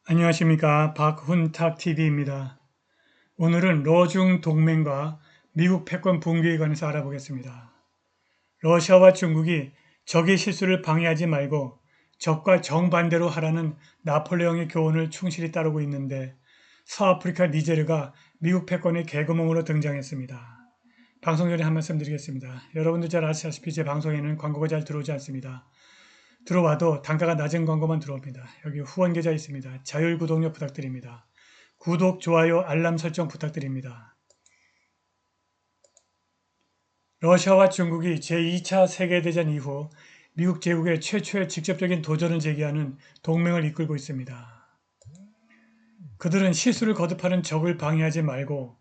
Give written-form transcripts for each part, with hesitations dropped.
안녕하십니까. 박훈탁TV입니다. 오늘은 러중 동맹과 미국 패권 붕괴에 관해서 알아보겠습니다. 러시아와 중국이 적의 실수를 방해하지 말고 적과 정반대로 하라는 나폴레옹의 교훈을 충실히 따르고 있는데 서아프리카 니제르가 미국 패권의 개구멍으로 등장했습니다. 방송 전에 한 말씀 드리겠습니다. 여러분들 잘 아시다시피 제 방송에는 광고가 잘 들어오지 않습니다. 들어와도 단가가 낮은 광고만 들어옵니다. 여기 후원 계좌 있습니다. 자율 구독료 부탁드립니다. 구독, 좋아요, 알람 설정 부탁드립니다. 러시아와 중국이 제2차 세계대전 이후 미국 제국의 최초의 직접적인 도전을 제기하는 동맹을 이끌고 있습니다. 그들은 실수를 거듭하는 적을 방해하지 말고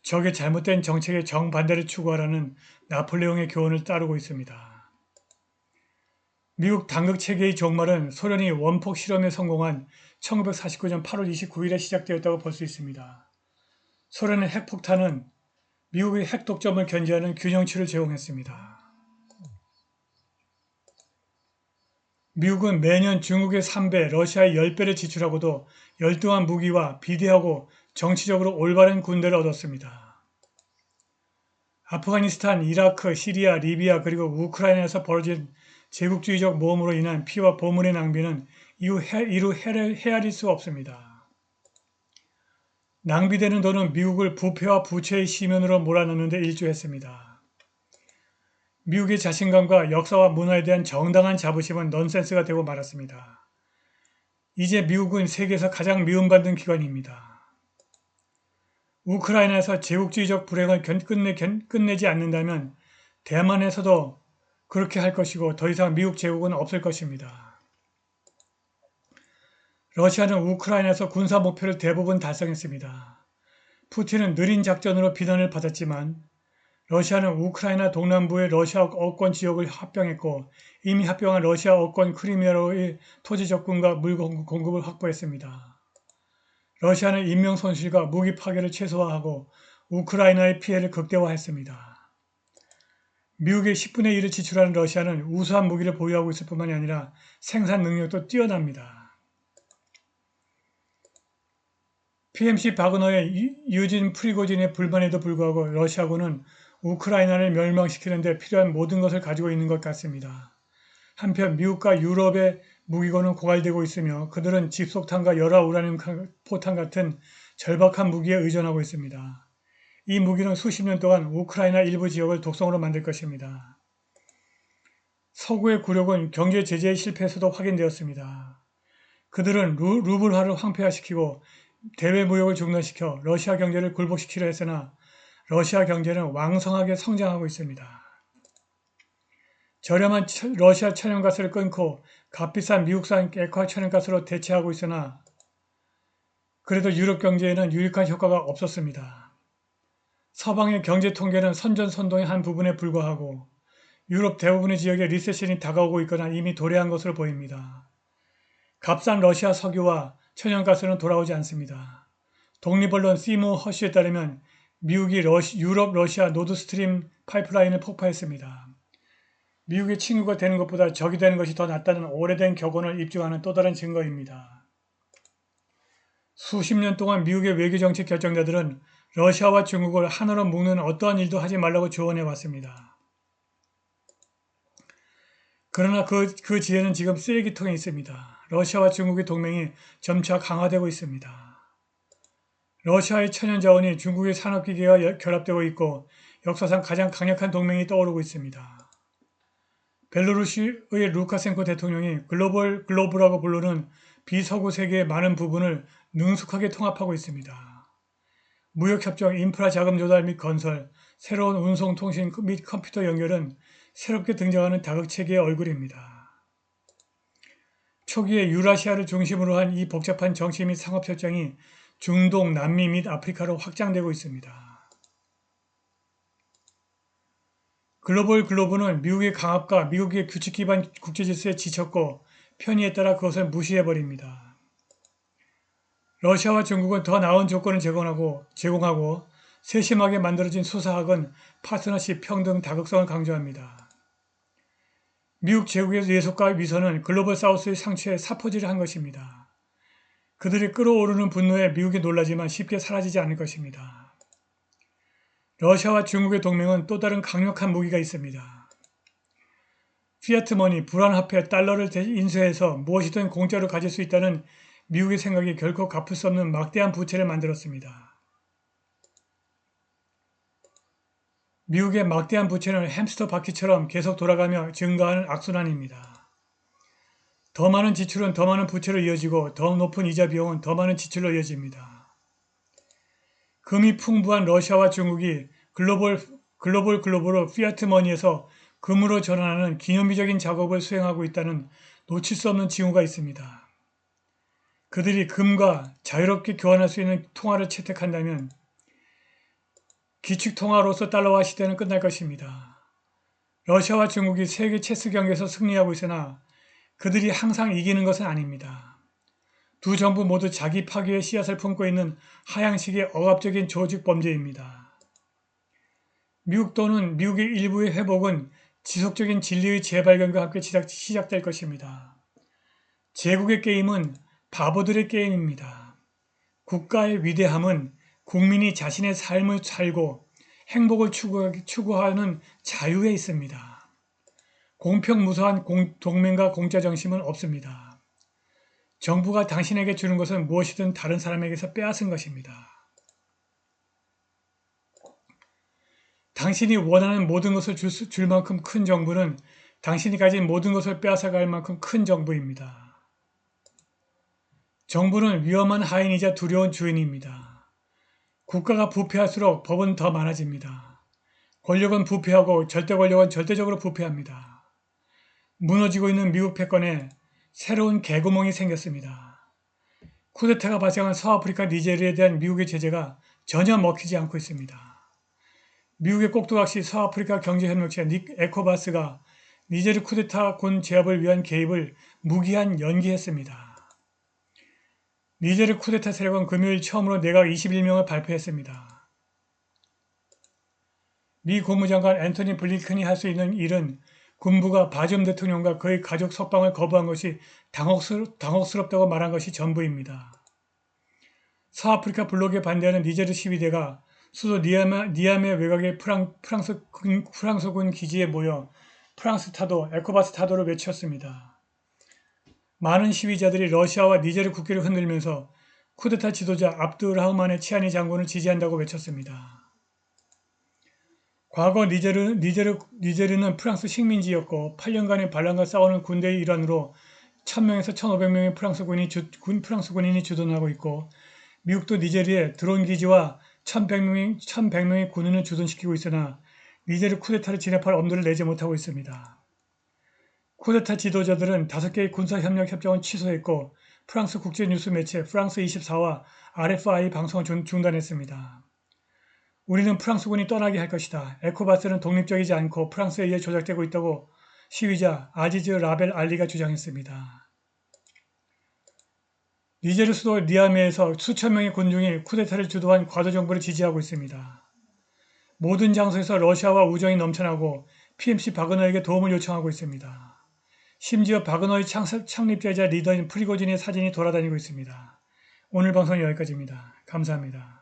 적의 잘못된 정책의 정반대를 추구하라는 나폴레옹의 교훈을 따르고 있습니다. 미국 당극 체계의 종말은 소련이 원폭 실험에 성공한 1949년 8월 29일에 시작되었다고 볼 수 있습니다. 소련의 핵폭탄은 미국의 핵독점을 견제하는 균형치를 제공했습니다. 미국은 매년 중국의 3배, 러시아의 10배를 지출하고도 열등한 무기와 비대하고 정치적으로 올바른 군대를 얻었습니다. 아프가니스탄, 이라크, 시리아, 리비아 그리고 우크라이나에서 벌어진 제국주의적 모험으로 인한 피와 보물의 낭비는 이루 헤아릴 수 없습니다. 낭비되는 돈은 미국을 부패와 부채의 심연으로 몰아넣는 데 일조했습니다. 미국의 자신감과 역사와 문화에 대한 정당한 자부심은 넌센스가 되고 말았습니다. 이제 미국은 세계에서 가장 미움받는 기관입니다. 우크라이나에서 제국주의적 불행을 끝내지 않는다면 대만에서도 그렇게 할 것이고 더 이상 미국 제국은 없을 것입니다. 러시아는 우크라이나에서 군사 목표를 대부분 달성했습니다. 푸틴은 느린 작전으로 비난을 받았지만 러시아는 우크라이나 동남부의 러시아 어권 지역을 합병했고 이미 합병한 러시아 어권 크리미아로의 토지 접근과 물 공급을 확보했습니다. 러시아는 인명 손실과 무기 파괴를 최소화하고 우크라이나의 피해를 극대화했습니다. 미국의 10분의 1을 지출하는 러시아는 우수한 무기를 보유하고 있을 뿐만이 아니라 생산 능력도 뛰어납니다. PMC 바그너의 유진 프리고진의 불만에도 불구하고 러시아군은 우크라이나를 멸망시키는 데 필요한 모든 것을 가지고 있는 것 같습니다. 한편 미국과 유럽의 무기고는 고갈되고 있으며 그들은 집속탄과 열화 우라늄 포탄 같은 절박한 무기에 의존하고 있습니다. 이 무기는 수십 년 동안 우크라이나 일부 지역을 독성으로 만들 것입니다. 서구의 굴욕은 경제 제재의 실패에서도 확인되었습니다. 그들은 루블화를 황폐화시키고 대외 무역을 중단시켜 러시아 경제를 굴복시키려 했으나 러시아 경제는 왕성하게 성장하고 있습니다. 저렴한 러시아 천연가스를 끊고 값비싼 미국산 액화 천연가스로 대체하고 있으나 그래도 유럽 경제에는 유익한 효과가 없었습니다. 서방의 경제 통계는 선전선동의 한 부분에 불과하고 유럽 대부분의 지역에 리세션이 다가오고 있거나 이미 도래한 것으로 보입니다. 값싼 러시아 석유와 천연가스는 돌아오지 않습니다. 독립언론 시모 허쉬에 따르면 미국이 유럽 러시아 노드스트림 파이프라인을 폭파했습니다. 미국의 친구가 되는 것보다 적이 되는 것이 더 낫다는 오래된 격언을 입증하는 또 다른 증거입니다. 수십 년 동안 미국의 외교정책 결정자들은 러시아와 중국을 하나로 묶는 어떠한 일도 하지 말라고 조언해 왔습니다. 그러나 그 지혜는 지금 쓰레기통에 있습니다. 러시아와 중국의 동맹이 점차 강화되고 있습니다. 러시아의 천연자원이 중국의 산업기계와 결합되고 있고 역사상 가장 강력한 동맹이 떠오르고 있습니다. 벨로루시의 루카센코 대통령이 글로브라고 부르는 비서구 세계의 많은 부분을 능숙하게 통합하고 있습니다. 무역협정, 인프라 자금 조달 및 건설, 새로운 운송, 통신 및 컴퓨터 연결은 새롭게 등장하는 다극체계의 얼굴입니다. 초기에 유라시아를 중심으로 한 이 복잡한 정치 및 상업협정이 중동, 남미 및 아프리카로 확장되고 있습니다. 글로브는 미국의 강압과 미국의 규칙 기반 국제질서에 지쳤고 편의에 따라 그것을 무시해버립니다. 러시아와 중국은 더 나은 조건을 제공하고 세심하게 만들어진 수사학은 파트너십, 평등, 다극성을 강조합니다. 미국 제국의 예속과 위선은 글로벌 사우스의 상처에 사포질을 한 것입니다. 그들이 끓어오르는 분노에 미국이 놀라지만 쉽게 사라지지 않을 것입니다. 러시아와 중국의 동맹은 또 다른 강력한 무기가 있습니다. 피아트머니, 불안화폐, 달러를 인수해서 무엇이든 공짜로 가질 수 있다는 미국의 생각이 결코 갚을 수 없는 막대한 부채를 만들었습니다. 미국의 막대한 부채는 햄스터 바퀴처럼 계속 돌아가며 증가하는 악순환입니다. 더 많은 지출은 더 많은 부채로 이어지고 더 높은 이자 비용은 더 많은 지출로 이어집니다. 금이 풍부한 러시아와 중국이 글로벌로 피아트머니에서 금으로 전환하는 기념비적인 작업을 수행하고 있다는 놓칠 수 없는 징후가 있습니다. 그들이 금과 자유롭게 교환할 수 있는 통화를 채택한다면 기축통화로서 달러화 시대는 끝날 것입니다. 러시아와 중국이 세계 체스 경기에서 승리하고 있으나 그들이 항상 이기는 것은 아닙니다. 두 정부 모두 자기 파괴의 씨앗을 품고 있는 하향식의 억압적인 조직 범죄입니다. 미국 또는 미국의 일부의 회복은 지속적인 진리의 재발견과 함께 시작될 것입니다. 제국의 게임은 바보들의 게임입니다. 국가의 위대함은 국민이 자신의 삶을 살고 행복을 추구하는 자유에 있습니다. 공평무소한 동맹과 공짜정심은 없습니다. 정부가 당신에게 주는 것은 무엇이든 다른 사람에게서 빼앗은 것입니다. 당신이 원하는 모든 것을 줄 만큼 큰 정부는 당신이 가진 모든 것을 빼앗아갈 만큼 큰 정부입니다. 정부는 위험한 하인이자 두려운 주인입니다. 국가가 부패할수록 법은 더 많아집니다. 권력은 부패하고 절대 권력은 절대적으로 부패합니다. 무너지고 있는 미국 패권에 새로운 개구멍이 생겼습니다. 쿠데타가 발생한 서아프리카 니제르에 대한 미국의 제재가 전혀 먹히지 않고 있습니다. 미국의 꼭두각시 서아프리카 경제협력체 에코바스가 니제르 쿠데타군 제압을 위한 개입을 무기한 연기했습니다. 니제르 쿠데타 세력은 금요일 처음으로 내각 21명을 발표했습니다. 미 국무장관 앤토니 블링컨이 할 수 있는 일은 군부가 바줌 대통령과 그의 가족 석방을 거부한 것이 당혹스럽다고 말한 것이 전부입니다. 서아프리카 블록에 반대하는 니제르 시위대가 수도 니아메 외곽의 프랑스군 기지에 모여 프랑스 타도, 에코바스 타도를 외쳤습니다. 많은 시위자들이 러시아와 니제르 국기를 흔들면서 쿠데타 지도자 압두라흐만의 치아니 장군을 지지한다고 외쳤습니다. 과거 니제르는 프랑스 식민지였고 8년간의 반란과 싸우는 군대의 일환으로 1000명에서 1500명의 프랑스 군인이 주둔하고 있고 미국도 니제르에 드론 기지와 1100명의 군인을 주둔시키고 있으나 니제르 쿠데타를 진압할 엄두를 내지 못하고 있습니다. 쿠데타 지도자들은 5개의 군사협력 협정을 취소했고 프랑스 국제뉴스 매체 프랑스 24와 RFI 방송을 중단했습니다. 우리는 프랑스군이 떠나게 할 것이다. 에코바스는 독립적이지 않고 프랑스에 의해 조작되고 있다고 시위자 아지즈 라벨 알리가 주장했습니다. 니제르 수도 니아메에서 수천 명의 군중이 쿠데타를 주도한 과도 정부를 지지하고 있습니다. 모든 장소에서 러시아와 우정이 넘쳐나고 PMC 바그너에게 도움을 요청하고 있습니다. 심지어 바그너의 창립자이자 리더인 프리고진의 사진이 돌아다니고 있습니다. 오늘 방송은 여기까지입니다. 감사합니다.